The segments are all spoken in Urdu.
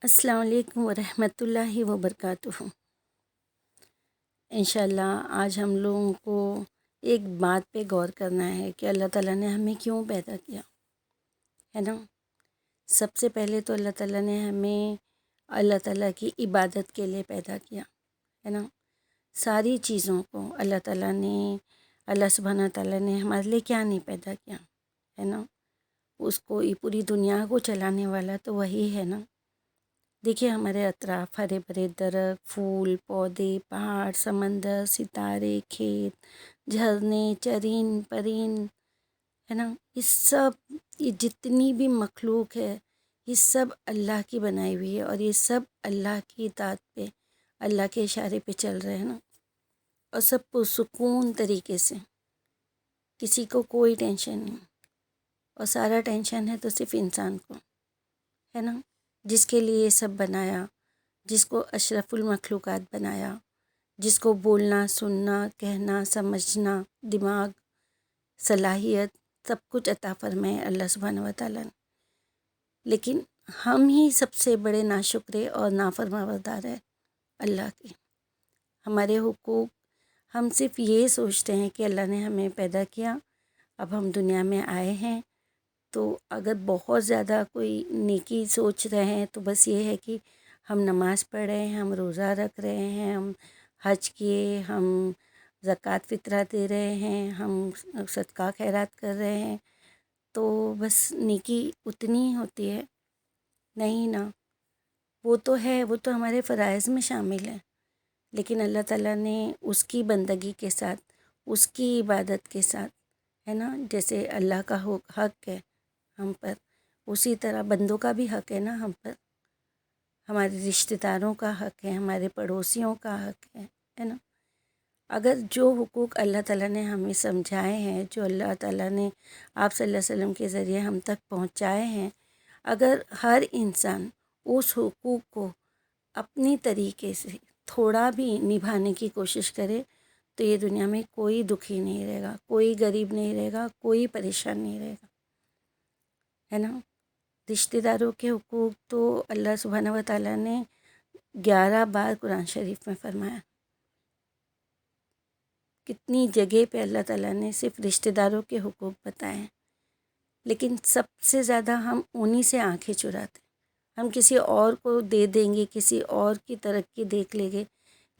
السلام علیکم ورحمۃ اللہ وبرکاتہ۔ انشاءاللہ آج ہم لوگوں کو ایک بات پہ غور کرنا ہے کہ اللہ تعالیٰ نے ہمیں کیوں پیدا کیا ہے نا۔ سب سے پہلے تو اللہ تعالیٰ نے ہمیں اللہ تعالیٰ کی عبادت کے لیے پیدا کیا ہے نا۔ ساری چیزوں کو اللہ سبحانہ تعالیٰ نے ہمارے لیے کیا نہیں پیدا کیا ہے نا۔ اس کو یہ پوری دنیا کو چلانے والا تو وہی ہے نا۔ دیکھیے ہمارے اطراف ہرے بھرے درخت، پھول، پودے، پہاڑ، سمندر، ستارے، کھیت، جھرنے، چرند پرند ہے نا۔ یہ جتنی بھی مخلوق ہے یہ سب اللہ کی بنائی ہوئی ہے، اور یہ سب اللہ کی اطاعت پہ، اللہ کے اشارے پہ چل رہے ہیں نا، اور سب پرسکون طریقے سے، کسی کو کوئی ٹینشن نہیں، اور سارا ٹینشن ہے تو صرف انسان کو ہے نا، جس کے لیے یہ سب بنایا، جس کو اشرف المخلوقات بنایا، جس کو بولنا، سننا، کہنا، سمجھنا، دماغ، صلاحیت، سب کچھ عطا فرمائے اللہ سبحانہ و تعالیٰ نے۔ لیکن ہم ہی سب سے بڑے ناشکرے اور نافرمانبردار ہیں اللہ کے۔ ہمارے حقوق، ہم صرف یہ سوچتے ہیں کہ اللہ نے ہمیں پیدا کیا، اب ہم دنیا میں آئے ہیں، تو اگر بہت زیادہ کوئی نیکی سوچ رہے ہیں تو بس یہ ہے کہ ہم نماز پڑھ رہے ہیں، ہم روزہ رکھ رہے ہیں، ہم حج کیے، ہم زکوٰۃ فطرہ دے رہے ہیں، ہم صدقہ خیرات کر رہے ہیں، تو بس نیکی اتنی ہی ہوتی ہے؟ نہیں نا، وہ تو ہے، وہ تو ہمارے فرائض میں شامل ہے، لیکن اللہ تعالیٰ نے اس کی بندگی کے ساتھ، اس کی عبادت کے ساتھ ہے نا، جیسے اللہ کا حق ہے ہم پر، اسی طرح بندوں کا بھی حق ہے نا ہم پر، ہمارے رشتہ داروں کا حق ہے، ہمارے پڑوسیوں کا حق ہے نا۔ اگر جو حقوق اللہ تعالیٰ نے ہمیں سمجھائے ہیں، جو اللہ تعالیٰ نے آپ صلی اللہ علیہ وسلم کے ذریعے ہم تک پہنچائے ہیں، اگر ہر انسان اس حقوق کو اپنی طریقے سے تھوڑا بھی نبھانے کی کوشش کرے تو یہ دنیا میں کوئی دکھی نہیں رہے گا، کوئی غریب نہیں رہے گا، کوئی پریشان نہیں رہے گا ہے نا۔ رشتہ داروں کے حقوق تو اللہ سبحانہ و تعالیٰ نے 11 بار قرآن شریف میں فرمایا۔ کتنی جگہ پہ اللہ تعالیٰ نے صرف رشتہ داروں کے حقوق بتائے ہیں، لیکن سب سے زیادہ ہم انہی سے آنکھیں چراتے، ہم کسی اور کو دے دیں گے، کسی اور کی ترقی دیکھ لیں گے،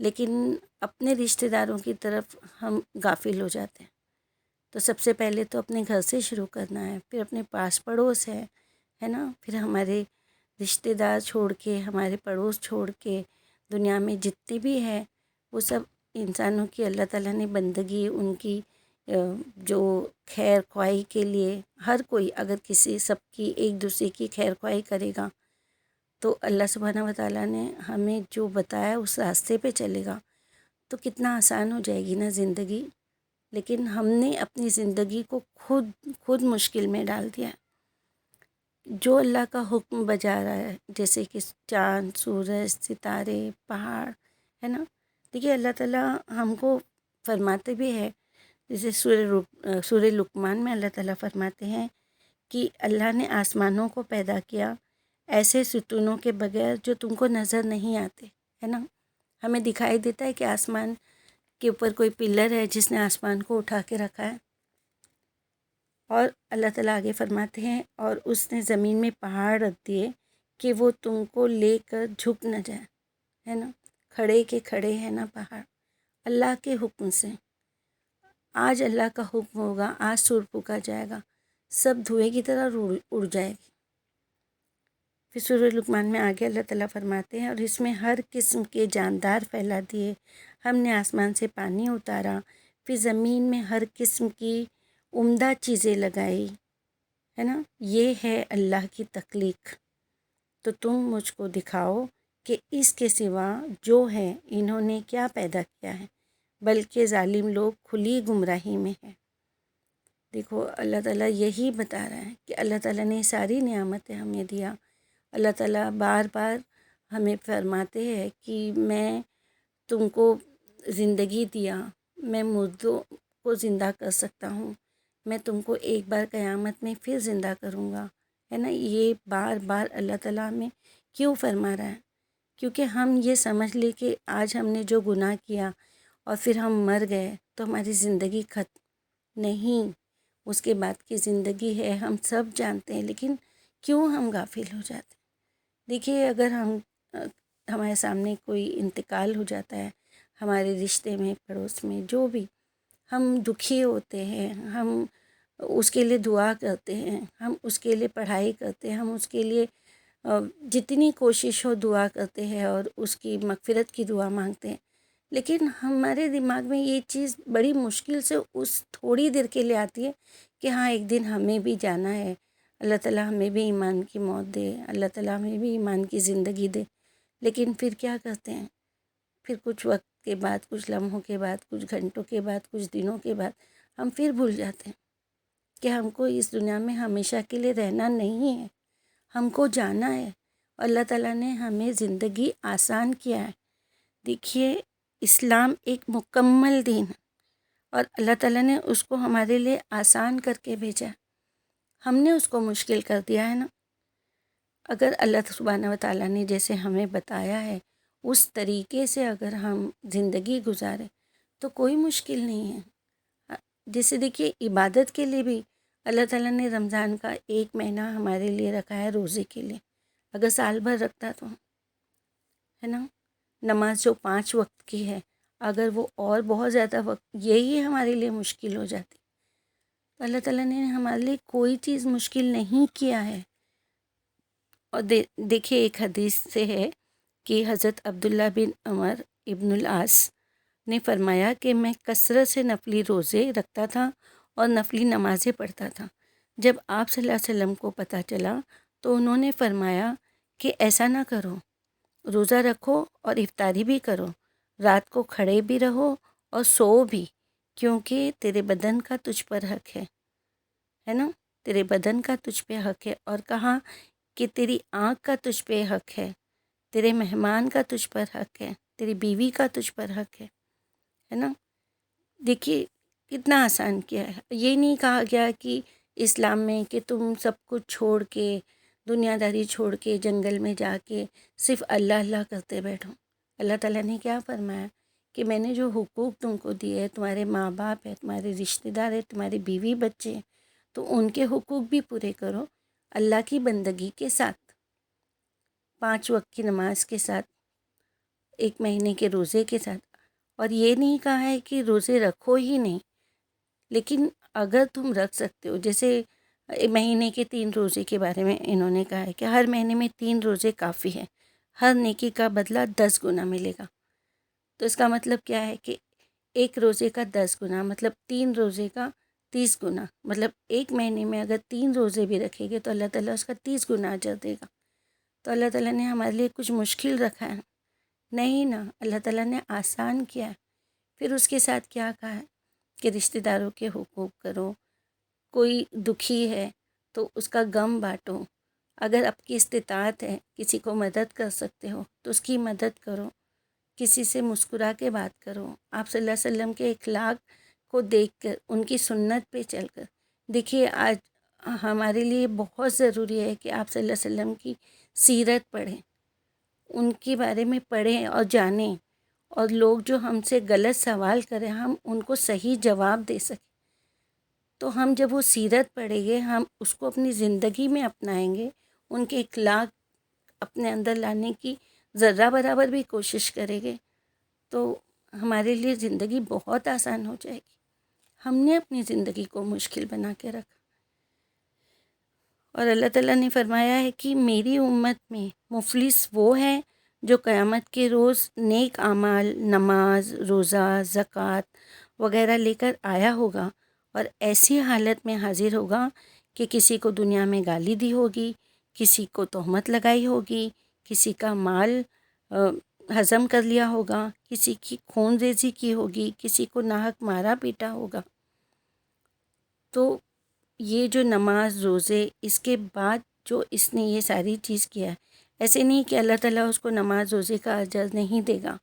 لیکن اپنے رشتہ داروں کی طرف ہم غافل ہو جاتے ہیں۔ تو سب سے پہلے تو اپنے گھر سے شروع کرنا ہے، پھر اپنے پاس پڑوس ہے نا، پھر ہمارے رشتہ دار چھوڑ کے، ہمارے پڑوس چھوڑ کے، دنیا میں جتنے بھی ہے وہ سب انسانوں کی اللہ تعالیٰ نے بندگی، ان کی جو خیر خواہی کے لیے، ہر کوئی اگر کسی سب کی ایک دوسرے کی خیر خواہی کرے گا تو اللہ سبحانہ و تعالیٰ نے ہمیں جو بتایا اس راستے پہ چلے گا تو کتنا آسان ہو جائے گی نا زندگی۔ لیکن ہم نے اپنی زندگی کو خود مشکل میں ڈال دیا ہے۔ جو اللہ کا حکم بجا رہا ہے، جیسے کہ چاند، سورج، ستارے، پہاڑ ہے نا، دیکھیے اللہ تعالیٰ ہم کو فرماتے بھی ہے، جیسے سورہ لقمان میں اللہ تعالیٰ فرماتے ہیں کہ اللہ نے آسمانوں کو پیدا کیا ایسے ستونوں کے بغیر جو تم کو نظر نہیں آتے ہے نا۔ ہمیں دکھائی دیتا ہے کہ آسمان کے اوپر کوئی پلر ہے جس نے آسمان کو اٹھا کے رکھا ہے، اور اللہ تعالیٰ آگے فرماتے ہیں اور اس نے زمین میں پہاڑ رکھ دیے کہ وہ تم کو لے کر جھک نہ جائے ہے نا۔ کھڑے کے کھڑے ہیں نا پہاڑ، اللہ کے حکم سے۔ آج اللہ کا حکم ہوگا، آج سور پھونکا جائے گا، سب دھوئے کی طرح اڑ جائے گی۔ پھر سورہ لقمان میں آگے اللہ تعالیٰ فرماتے ہیں اور اس میں ہر قسم کے جاندار پھیلا دیے، ہم نے آسمان سے پانی اتارا، پھر زمین میں ہر قسم کی عمدہ چیزیں لگائی ہے نا۔ یہ ہے اللہ کی تخلیق، تو تم مجھ کو دکھاؤ کہ اس کے سوا جو ہے انہوں نے کیا پیدا کیا ہے، بلکہ ظالم لوگ کھلی گمراہی میں ہیں۔ دیکھو اللہ تعالیٰ یہی بتا رہا ہے کہ اللہ تعالیٰ نے ساری نعمتیں ہمیں دیا۔ اللہ تعالیٰ بار بار ہمیں فرماتے ہیں کہ میں تم کو زندگی دیا، میں مردوں کو زندہ کر سکتا ہوں، میں تم کو ایک بار قیامت میں پھر زندہ کروں گا ہے نا۔ یہ بار بار اللہ تعالیٰ ہمیں کیوں فرما رہا ہے؟ کیونکہ ہم یہ سمجھ لے کہ آج ہم نے جو گناہ کیا اور پھر ہم مر گئے تو ہماری زندگی ختم نہیں، اس کے بعد کی زندگی ہے، ہم سب جانتے ہیں، لیکن کیوں ہم غافل ہو جاتے ہیں؟ دیکھیے، اگر ہمارے سامنے کوئی انتقال ہو جاتا ہے، ہمارے رشتے میں، پڑوس میں، جو بھی، ہم دکھی ہوتے ہیں، ہم اس کے لیے دعا کرتے ہیں، ہم اس کے لیے پڑھائی کرتے ہیں، ہم اس کے لیے جتنی کوشش ہو دعا کرتے ہیں اور اس کی مغفرت کی دعا مانگتے ہیں، لیکن ہمارے دماغ میں یہ چیز بڑی مشکل سے اس تھوڑی دیر کے لیے آتی ہے کہ ہاں ایک دن ہمیں بھی جانا ہے، اللہ تعالیٰ ہمیں بھی ایمان کی موت دے، اللہ تعالیٰ ہمیں بھی ایمان کی زندگی دے۔ لیکن پھر کیا کرتے ہیں؟ پھر کچھ وقت کے بعد، کچھ لمحوں کے بعد، کچھ گھنٹوں کے بعد، کچھ دنوں کے بعد ہم پھر بھول جاتے ہیں کہ ہم کو اس دنیا میں ہمیشہ کے لیے رہنا نہیں ہے، ہم کو جانا ہے۔ اللہ تعالیٰ نے ہمیں زندگی آسان کیا ہے۔ دیکھیے، اسلام ایک مکمل دین ہے اور اللہ تعالیٰ نے اس کو ہمارے لیے آسان کر کے بھیجا ہے، ہم نے اس کو مشکل کر دیا ہے نا۔ اگر اللہ سبحانہ و تعالیٰ نے جیسے ہمیں بتایا ہے اس طریقے سے اگر ہم زندگی گزاریں تو کوئی مشکل نہیں ہے۔ جیسے دیکھیے، عبادت کے لیے بھی اللہ تعالیٰ نے رمضان کا 1 مہینہ ہمارے لیے رکھا ہے روزے کے لیے، اگر سال بھر رکھتا تو، ہے نا۔ نماز جو 5 وقت کی ہے، اگر وہ اور بہت زیادہ وقت یہی ہمارے لیے مشکل ہو جاتی، تو اللہ تعالیٰ نے ہمارے لیے کوئی چیز مشکل نہیں کیا ہے۔ اور دیکھیے، ایک حدیث سے ہے کہ حضرت عبداللہ بن عمر ابن العاص نے فرمایا کہ میں کثرت سے نفلی روزے رکھتا تھا اور نفلی نمازیں پڑھتا تھا۔ جب آپ صلی اللہ علیہ وسلم کو پتہ چلا تو انہوں نے فرمایا کہ ایسا نہ کرو، روزہ رکھو اور افطاری بھی کرو، رات کو کھڑے بھی رہو اور سو بھی، کیونکہ تیرے بدن کا تجھ پر حق ہے نا، تیرے بدن کا تجھ پہ حق ہے۔ اور کہا کہ تیری آنکھ کا تجھ پہ حق ہے، تیرے مہمان کا تجھ پر حق ہے، تیری بیوی کا تجھ پر حق ہے نا۔ دیکھیے کتنا آسان کیا ہے۔ یہ نہیں کہا گیا کہ اسلام میں کہ تم سب کچھ چھوڑ کے، دنیا داری چھوڑ کے، جنگل میں جا کے صرف اللہ اللہ کرتے بیٹھو۔ اللہ تعالیٰ نے کیا فرمایا کہ میں نے جو حقوق تم کو دیے، تمہارے ماں باپ ہے، تمہارے رشتہ دار ہے، تمہاری بیوی بچے ہیں، تو ان کے حقوق بھی پورے کرو، اللہ کی بندگی کے ساتھ، 5 وقت کی نماز کے ساتھ، 1 مہینے کے روزے کے ساتھ۔ اور یہ نہیں کہا ہے کہ روزے رکھو ہی نہیں، لیکن اگر تم رکھ سکتے ہو، جیسے مہینے کے 3 روزے کے بارے میں انہوں نے کہا ہے کہ ہر مہینے میں 3 روزے کافی ہے، ہر نیکی کا بدلہ 10 گنا ملے گا۔ تو اس کا مطلب کیا ہے کہ 1 روزے کا 10 گنا، مطلب 3 روزے کا 30 گنا، مطلب 1 مہینے میں اگر 3 روزے بھی رکھے گے تو اللہ تعالیٰ اس کا 30 گنا اجر دے گا۔ تو اللہ تعالیٰ نے ہمارے لیے کچھ مشکل رکھا ہے؟ نہیں نا، اللہ تعالیٰ نے آسان کیا ہے۔ پھر اس کے ساتھ کیا کہا ہے کہ رشتہ داروں کے حقوق کرو، کوئی دکھی ہے تو اس کا غم بانٹو، اگر آپ کی استطاعت ہے کسی کو مدد کر سکتے ہو تو اس کی مدد کرو، کسی سے مسکرا کے بات کرو، آپ صلی اللہ علیہ وسلم کے اخلاق کو دیکھ کر، ان کی سنت پہ چل کر۔ دیکھیے، آج ہمارے لیے بہت ضروری ہے کہ آپ صلی اللہ علیہ وسلم کی سیرت پڑھیں، ان کے بارے میں پڑھیں اور جانیں، اور لوگ جو ہم سے غلط سوال کریں ہم ان کو صحیح جواب دے سکیں۔ تو ہم جب وہ سیرت پڑھیں گے، ہم اس کو اپنی زندگی میں اپنائیں گے، ان کے اخلاق اپنے اندر لانے کی ذرہ برابر بھی کوشش کریں گے، تو ہمارے لیے زندگی بہت آسان ہو جائے گی۔ ہم نے اپنی زندگی کو مشکل بنا کے رکھا، اور اللہ تعالیٰ نے فرمایا ہے کہ میری امت میں مفلس وہ ہے جو قیامت کے روز نیک اعمال، نماز، روزہ، زکوٰۃ وغیرہ لے کر آیا ہوگا اور ایسی حالت میں حاضر ہوگا کہ کسی کو دنیا میں گالی دی ہوگی، کسی کو تہمت لگائی ہوگی، کسی کا مال ہضم کر لیا ہوگا، کسی کی خون ریزی کی ہوگی، کسی کو ناحق مارا پیٹا ہوگا۔ تو یہ جو نماز، روزے، اس کے بعد جو اس نے یہ ساری چیز کیا ہے، ایسے نہیں کہ اللہ تعالیٰ اس کو نماز روزے کا اجر نہیں دے گا،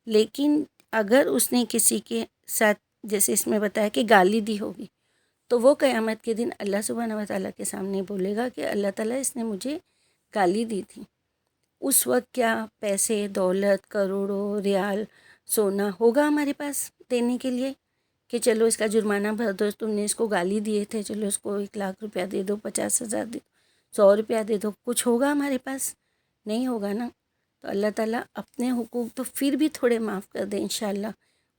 لیکن اگر اس نے کسی کے ساتھ، جیسے اس میں بتایا کہ گالی دی ہوگی، تو وہ قیامت کے دن اللہ سبحانہ و تعالیٰ کے سامنے بولے گا کہ اللہ تعالیٰ اس نے مجھے گالی دی تھی، اس وقت کیا پیسے، دولت، کروڑوں ریال، سونا ہوگا ہمارے پاس دینے کے لیے کہ چلو اس کا جرمانہ بھر دو، تم نے اس کو گالی دیے تھے، چلو اس کو 1,00,000 روپیہ دے دو، 50,000 دے دو، 100 روپیہ دے دو، کچھ ہوگا ہمارے پاس؟ نہیں ہوگا نا۔ تو اللہ تعالیٰ اپنے حقوق تو پھر بھی تھوڑے معاف کر دیں انشاءاللہ،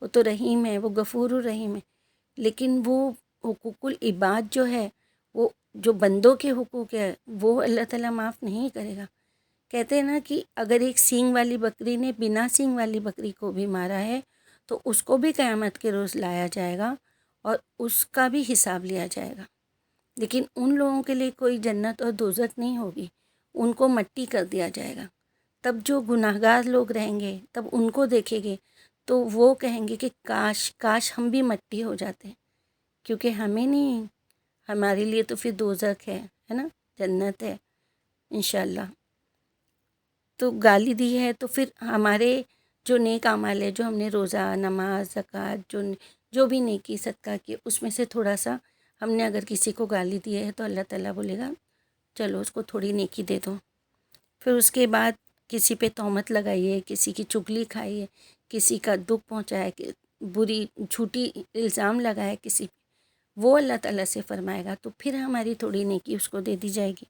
وہ تو رحیم ہے، وہ غفور الرحیم ہے، لیکن وہ حقوق العباد جو ہے، وہ جو بندوں کے حقوق ہے، وہ اللہ تعالیٰ معاف نہیں کرے گا۔ کہتے ہیں نا کہ اگر ایک سینگ والی بکری نے بنا سینگ والی بکری کو بھی مارا ہے تو اس کو بھی قیامت کے روز لایا جائے گا اور اس کا بھی حساب لیا جائے گا، لیکن ان لوگوں کے لیے کوئی جنت اور دوزخ نہیں ہوگی، ان کو مٹی کر دیا جائے گا۔ تب جو گناہ گار لوگ رہیں گے تب ان کو دیکھیں گے تو وہ کہیں گے کہ کاش کاش ہم بھی مٹی ہو جاتے، کیونکہ ہمیں نہیں، ہمارے لیے تو پھر دوزخ ہے نا، جنت ہے انشاءاللہ۔ تو گالی دی ہے تو پھر ہمارے جو نیک اعمال ہے، جو ہم نے روزہ، نماز، زکوٰۃ، جو بھی نیکی صدقہ کی، اس میں سے تھوڑا سا ہم نے اگر کسی کو گالی دی ہے تو اللہ تعالیٰ بولے گا چلو اس کو تھوڑی نیکی دے دو۔ پھر اس کے بعد کسی پہ تہمت لگائیے، کسی کی چغلی کھائیے، کسی کا دکھ پہنچائے، کہ بری جھوٹی الزام لگائے کسی پہ، وہ اللہ تعالیٰ سے فرمائے گا تو پھر ہماری تھوڑی نیکی اس کو دے دی جائے گی۔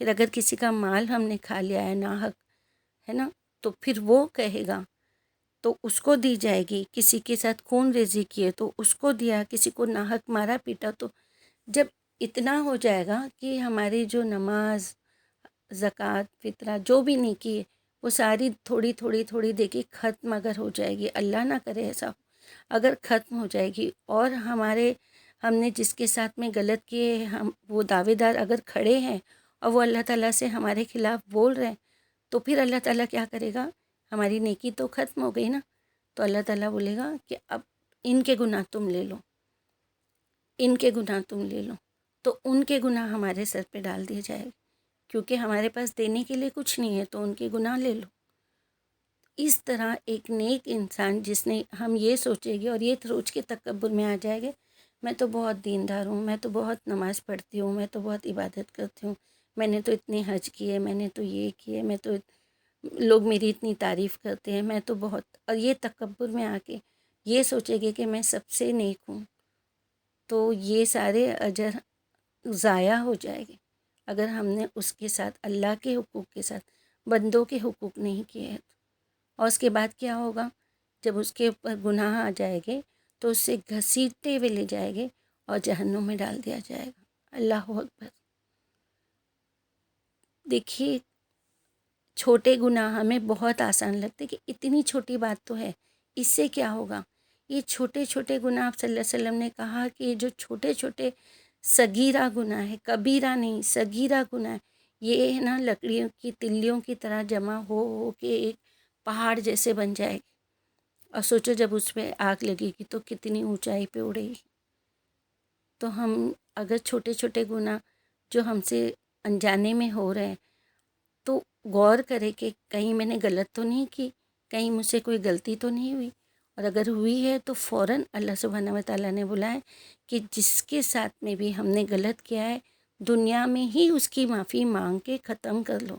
پھر اگر کسی کا مال ہم نے کھا لیا ہے ناحق، ہے نا، تو پھر وہ کہے گا تو اس کو دی جائے گی۔ کسی کے ساتھ خون ریزی کیے تو اس کو دیا، کسی کو ناحق مارا پیٹا تو جب اتنا ہو جائے گا کہ ہماری جو نماز، زکوٰۃ، فطرہ جو بھی نیکی ہے وہ ساری تھوڑی تھوڑی تھوڑی دیکھی ختم اگر ہو جائے گی، اللہ نہ کرے ایسا، اگر ختم ہو جائے گی اور ہم نے جس کے ساتھ میں غلط کیے، ہم وہ دعوے دار اگر کھڑے ہیں اور وہ اللہ تعالیٰ سے ہمارے خلاف بول رہے ہیں، تو پھر اللہ تعالیٰ کیا کرے گا؟ ہماری نیکی تو ختم ہو گئی نا، تو اللہ تعالیٰ بولے گا کہ اب ان کے گناہ تم لے لو، ان کے گناہ تم لے لو، تو ان کے گناہ ہمارے سر پہ ڈال دیے جائے گا، کیونکہ ہمارے پاس دینے کے لیے کچھ نہیں ہے، تو ان کے گناہ لے لو۔ اس طرح ایک نیک انسان جس نے، ہم یہ سوچے گے اور یہ سوچ کے تکبر میں آ جائے گے میں تو بہت دیندار ہوں، میں تو بہت نماز پڑھتی ہوں، میں تو بہت عبادت کرتی ہوں، میں نے تو اتنے حج کیے، میں نے تو یہ کیے، میں تو لوگ میری اتنی تعریف کرتے ہیں، میں تو بہت، اور یہ تکبر میں آ کے یہ سوچے گے کہ میں سب سے نیک ہوں، تو یہ سارے اجر ضائع ہو جائے گے اگر ہم نے اس کے ساتھ اللہ کے حقوق کے ساتھ بندوں کے حقوق نہیں کیے ہیں۔ اور اس کے بعد کیا ہوگا؟ جب اس کے اوپر گناہ آ جائے گے تو اسے گھسیٹتے ہوئے لے جائے گے اور جہنم میں ڈال دیا جائے گا۔ اللہ اکبر۔ دیکھیے، چھوٹے گناہ ہمیں بہت آسان لگتے کہ اتنی چھوٹی بات تو ہے، اس سے کیا ہوگا؟ یہ چھوٹے چھوٹے گناہ، آپ صلی اللہ علیہ وسلم نے کہا کہ یہ جو چھوٹے چھوٹے صغیرہ گناہ ہے، کبیرہ نہیں، صغیرہ گناہ ہے، یہ ہے نا لکڑیوں کی تلیوں کی طرح جمع ہو کے ایک پہاڑ جیسے بن جائے گی، اور سوچو جب اس پہ آگ لگے گی تو کتنی اونچائی پہ اڑے گی۔ تو ہم اگر چھوٹے چھوٹے گناہ جو ہم سے انجانے میں ہو رہے ہیں تو غور کرے کہ کہیں میں نے غلط تو نہیں کی، کہیں مجھ سے کوئی غلطی تو نہیں ہوئی، اور اگر ہوئی ہے تو فوراً اللہ سبحانہ و تعالیٰ نے بولا ہے کہ جس کے ساتھ میں بھی ہم نے غلط کیا ہے دنیا میں ہی اس کی معافی مانگ کے ختم کر لو۔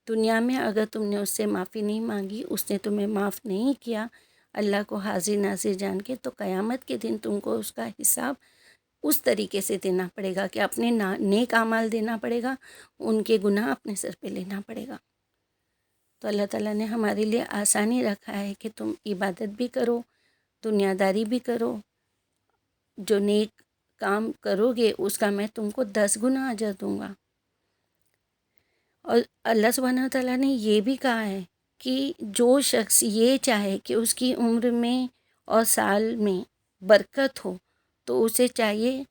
دنیا میں اگر تم نے اس سے معافی نہیں مانگی، اس نے تمہیں معاف نہیں کیا اللہ کو حاضر ناظر جان کے، تو قیامت کے دن تم کو اس کا حساب اس طریقے سے دینا پڑے گا کہ اپنے نیک اعمال دینا پڑے گا، ان کے گناہ اپنے سر پہ لینا پڑے گا۔ تو اللہ تعالیٰ نے ہمارے لیے آسانی رکھا ہے کہ تم عبادت بھی کرو، دنیا داری بھی کرو، جو نیک کام کرو گے اس کا میں تم کو 10 گنا اجر دوں گا۔ اور اللہ سبحانہ وتعالیٰ نے یہ بھی کہا ہے کہ جو شخص یہ چاہے کہ اس کی عمر میں اور سال میں برکت ہو تو اسے چاہیے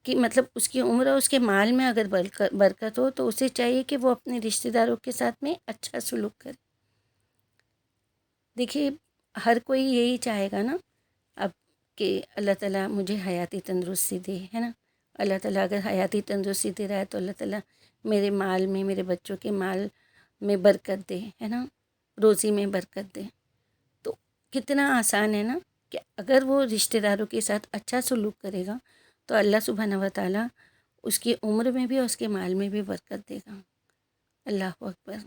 کہ مطلب اس کی عمر اور اس کے مال میں اگر برکت ہو تو اسے چاہیے کہ وہ اپنے رشتہ داروں کے ساتھ میں اچھا سلوک کرے۔ دیکھیے، ہر کوئی یہی چاہے گا نا اب کہ اللہ تعالیٰ مجھے حیاتی تندرستی دے، ہے نا، اللہ تعالیٰ اگر حیاتی تندرستی دے رہا ہے تو اللہ تعالیٰ میرے مال میں، میرے بچوں کے مال میں برکت دے، ہے نا، روزی میں برکت دے۔ تو کتنا آسان ہے نا کہ اگر وہ رشتہ داروں کے ساتھ اچھا سلوک کرے گا تو اللہ سبحانہ و تعالیٰ اس کی عمر میں بھی اور اس کے مال میں بھی برکت دے گا۔ اللہ اکبر۔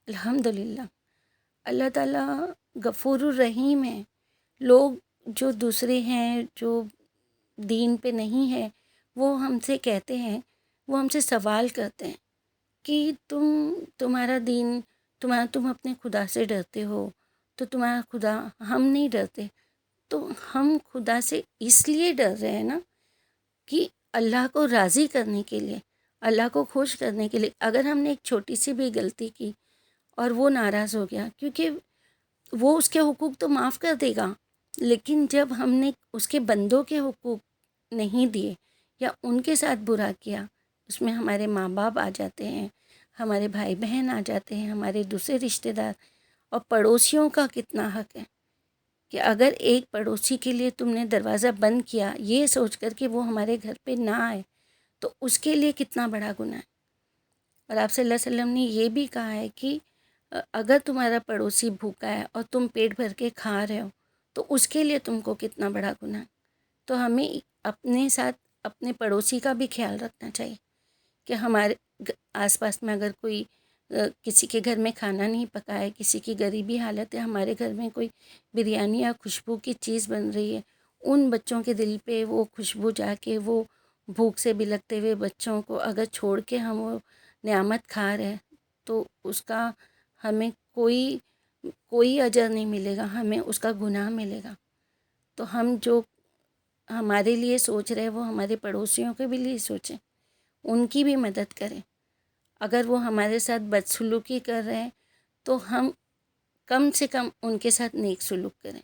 الحمدللہ اللہ تعالیٰ غفور الرحیم ہے. لوگ جو دوسرے ہیں جو دین پہ نہیں ہے وہ ہم سے کہتے ہیں، وہ ہم سے سوال کرتے ہیں کہ تمہارا دین، تم اپنے خدا سے ڈرتے ہو تو تمہارا خدا، ہم نہیں ڈرتے. تو ہم خدا سے اس لیے ڈر رہے ہیں نا کہ اللہ کو راضی کرنے کے لیے، اللہ کو خوش کرنے کے لیے. اگر ہم نے ایک چھوٹی سی بھی غلطی کی اور وہ ناراض ہو گیا، کیونکہ وہ اس کے حقوق تو معاف کر دے گا، لیکن جب ہم نے اس کے بندوں کے حقوق نہیں دیے یا ان کے ساتھ برا کیا، اس میں ہمارے ماں باپ آ جاتے ہیں، ہمارے بھائی بہن آ جاتے ہیں، ہمارے دوسرے رشتہ دار، اور پڑوسیوں کا کتنا حق ہے کہ اگر ایک پڑوسی کے لیے تم نے دروازہ بند کیا یہ سوچ کر کہ وہ ہمارے گھر پہ نہ آئے، تو اس کے لیے کتنا بڑا گناہ ہے. اور آپ صلی اللہ علیہ وسلم نے یہ بھی کہا ہے کہ اگر تمہارا پڑوسی بھوکا ہے اور تم پیٹ بھر کے کھا رہے ہو تو اس کے لیے تم کو کتنا بڑا گناہ ہے. تو ہمیں اپنے ساتھ اپنے پڑوسی کا بھی خیال رکھنا چاہیے کہ ہمارے آس پاس میں اگر کوئی کسی کے گھر میں کھانا نہیں پکا ہے، کسی کی غریبی حالت ہے، ہمارے گھر میں کوئی بریانی یا خوشبو کی چیز بن رہی ہے، ان بچوں کے دل پہ وہ خوشبو جا کے وہ بھوک سے بلکتے ہوئے بچوں کو اگر چھوڑ کے ہم وہ نعمت کھا رہے ہیں تو اس کا ہمیں کوئی اجر نہیں ملے گا، ہمیں اس کا گناہ ملے گا. تو ہم جو ہمارے لیے سوچ رہے ہیں وہ ہمارے پڑوسیوں کے بھی لیے سوچیں، ان کی بھی مدد کریں. اگر وہ ہمارے ساتھ بدسلوکی کر رہے ہیں تو ہم کم سے کم ان کے ساتھ نیک سلوک کریں،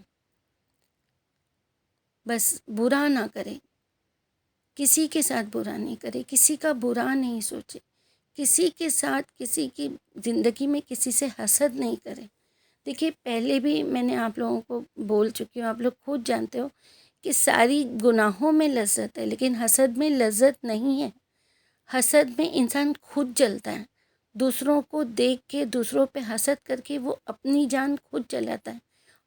بس برا نہ کریں، کسی کے ساتھ برا نہیں کرے، کسی کا برا نہیں سوچے، کسی کے ساتھ کسی کی زندگی میں کسی سے حسد نہیں کرے. دیکھیے پہلے بھی میں نے آپ لوگوں کو بول چکی ہوں، آپ لوگ خود جانتے ہو کہ ساری گناہوں میں لذت ہے لیکن حسد میں لذت نہیں ہے. حسد میں انسان خود جلتا ہے، دوسروں کو دیکھ کے دوسروں پہ حسد کر کے وہ اپنی جان خود جلاتا ہے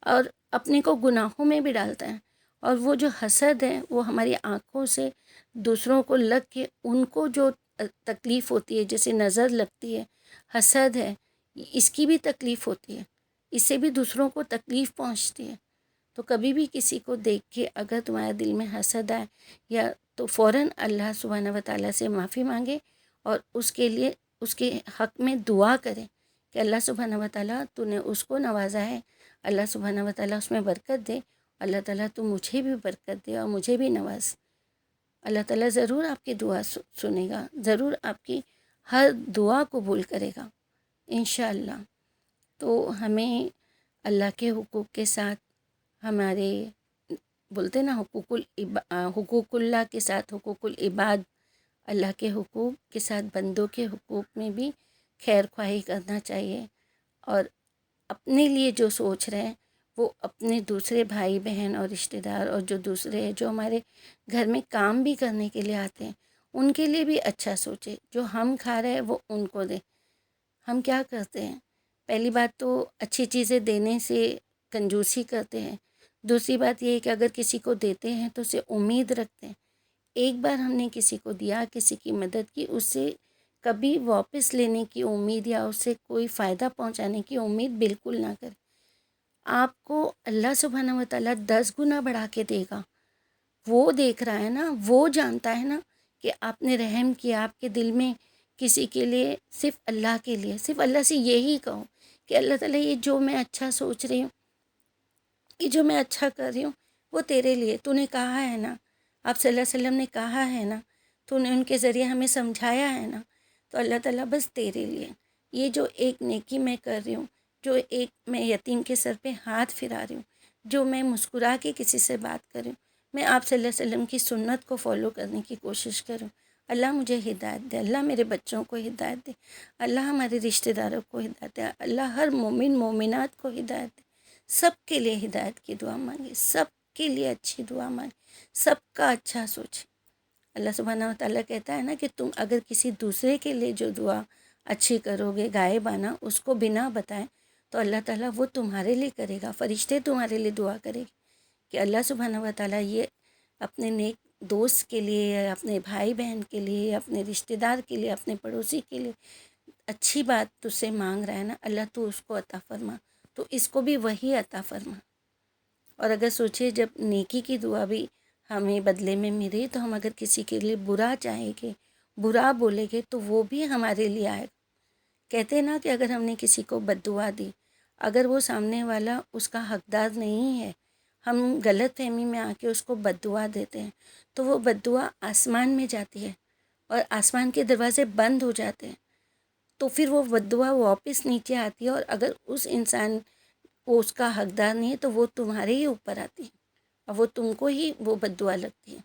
اور اپنے کو گناہوں میں بھی ڈالتا ہے. اور وہ جو حسد ہے وہ ہماری آنکھوں سے دوسروں کو لگ کے ان کو جو تکلیف ہوتی ہے، جیسے نظر لگتی ہے، حسد ہے، اس کی بھی تکلیف ہوتی ہے، اس سے بھی دوسروں کو تکلیف پہنچتی ہے. تو کبھی بھی کسی کو دیکھ کے اگر تمہارے دل میں حسد آئے یا تو فوراً اللہ سبحانہ و تعالیٰ سے معافی مانگے اور اس کے لیے اس کے حق میں دعا کریں کہ اللہ سبحانہ و تعالیٰ تو نے اس کو نوازا ہے، اللہ سبحانہ و تعالیٰ اس میں برکت دے، اللہ تعالیٰ تو مجھے بھی برکت دے اور مجھے بھی نواز. اللہ تعالیٰ ضرور آپ کی دعا سنے گا، ضرور آپ کی ہر دعا قبول کرے گا انشاءاللہ. تو ہمیں اللہ کے حقوق کے ساتھ ہمارے بولتے نا حقوق اللہ کے ساتھ حقوق العباد، اللہ کے حقوق کے ساتھ بندوں کے حقوق میں بھی خیر خواہی کرنا چاہیے. اور اپنے لیے جو سوچ رہے ہیں وہ اپنے دوسرے بھائی بہن اور رشتہ دار اور جو دوسرے ہیں جو ہمارے گھر میں کام بھی کرنے کے لیے آتے ہیں ان کے لیے بھی اچھا سوچے. جو ہم کھا رہے ہیں وہ ان کو دیں. ہم کیا کرتے ہیں؟ پہلی بات تو اچھی چیزیں دینے سے کنجوسی کرتے ہیں. دوسری بات یہ ہے کہ اگر کسی کو دیتے ہیں تو اسے امید رکھتے ہیں. ایک بار ہم نے کسی کو دیا، کسی کی مدد کی، اس سے کبھی واپس لینے کی امید یا اس سے کوئی فائدہ پہنچانے کی امید بالکل نہ کریں. آپ کو اللہ سبحانہ و تعالیٰ 10 گنا بڑھا کے دے گا. وہ دیکھ رہا ہے نا، وہ جانتا ہے نا کہ آپ نے رحم کیا، آپ کے دل میں کسی کے لیے، صرف اللہ کے لیے، صرف اللہ سے یہی کہو کہ اللہ تعالیٰ یہ جو میں اچھا سوچ رہی ہوں، یہ جو میں اچھا کر رہی ہوں وہ تیرے لیے، تو نے کہا ہے نا، آپ صلی اللہ علیہ وسلم نے کہا ہے نا، تو نے ان کے ذریعے ہمیں سمجھایا ہے نا، تو اللہ تعالیٰ بس تیرے لیے یہ جو ایک نیکی میں کر رہی ہوں، جو ایک میں یتیم کے سر پہ ہاتھ پھرا رہی ہوں، جو میں مسکرا کے کسی سے بات کر رہی ہوں، میں آپ صلی اللہ علیہ وسلم کی سنت کو فالو کرنے کی کوشش کروں. اللہ مجھے ہدایت دے، اللہ میرے بچوں کو ہدایت دے، اللہ ہمارے رشتہ داروں کو ہدایت دے، اللہ ہر مومن مومنات کو ہدایت دے. سب کے لیے ہدایت کی دعا مانگے، سب کے لیے اچھی دعا مانگے، سب کا اچھا سوچے. اللہ سبحانہ و تعالیٰ کہتا ہے نا کہ تم اگر کسی دوسرے کے لیے جو دعا اچھی کرو گے غائبانہ، اس کو بنا بتائیں، تو اللہ تعالیٰ وہ تمہارے لیے کرے گا. فرشتے تمہارے لیے دعا کرے گی کہ اللہ سبحانہ و تعالیٰ یہ اپنے نیک دوست کے لیے، اپنے بھائی بہن کے لیے، اپنے رشتہ دار کے لیے، اپنے پڑوسی کے لیے اچھی بات تجھ سے مانگ رہا ہے نا اللہ، تو اس کو عطا فرما، تو اس کو بھی وہی عطا فرما۔ اور اگر سوچے جب نیکی کی دعا بھی ہمیں بدلے میں ملے، تو ہم اگر کسی کے لیے برا چاہیں گے، برا بولیں گے، تو وہ بھی ہمارے لیے آئے گا۔ کہتے ہیں نا کہ اگر ہم نے کسی کو بد دعا دی، اگر وہ سامنے والا اس کا حقدار نہیں ہے، ہم غلط فہمی میں آ کے اس کو بد دعا دیتے ہیں، تو وہ بد دعا آسمان میں جاتی ہے اور آسمان کے دروازے بند ہو جاتے ہیں، تو پھر وہ بد دعا واپس نیچے آتی ہے، اور اگر اس انسان وہ اس کا حقدار نہیں ہے تو وہ تمہارے ہی اوپر آتی ہے اور وہ تم کو ہی وہ بد دعا لگتی ہے۔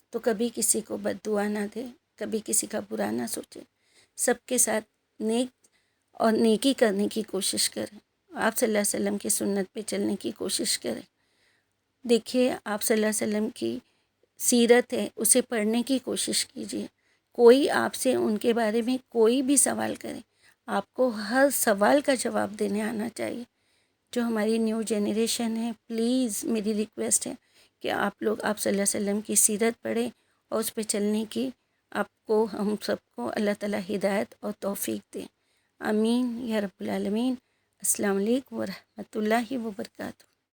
تو کبھی کسی کو بد دعا نہ دے، کبھی کسی کا برا نہ سوچے، سب کے ساتھ نیک اور نیکی کرنے کی کوشش کریں، آپ صلی اللہ علیہ وسلم کی سنت پہ چلنے کی کوشش کریں۔ دیکھیے آپ صلی اللہ علیہ وسلم کی سیرت ہے، اسے پڑھنے کی کوشش کیجیے۔ کوئی آپ سے ان کے بارے میں کوئی بھی سوال کرے، آپ کو ہر سوال کا جواب دینے آنا چاہیے۔ جو ہماری نیو جنریشن ہے، پلیز میری ریکویسٹ ہے کہ آپ لوگ آپ صلی اللہ علیہ وسلم کی سیرت پڑھیں اور اس پہ چلنے کی آپ کو، ہم سب کو اللہ تعالیٰ ہدایت اور توفیق دیں۔ آمین یا رب العالمین۔ السلام علیکم ورحمۃ اللہ وبرکاتہ۔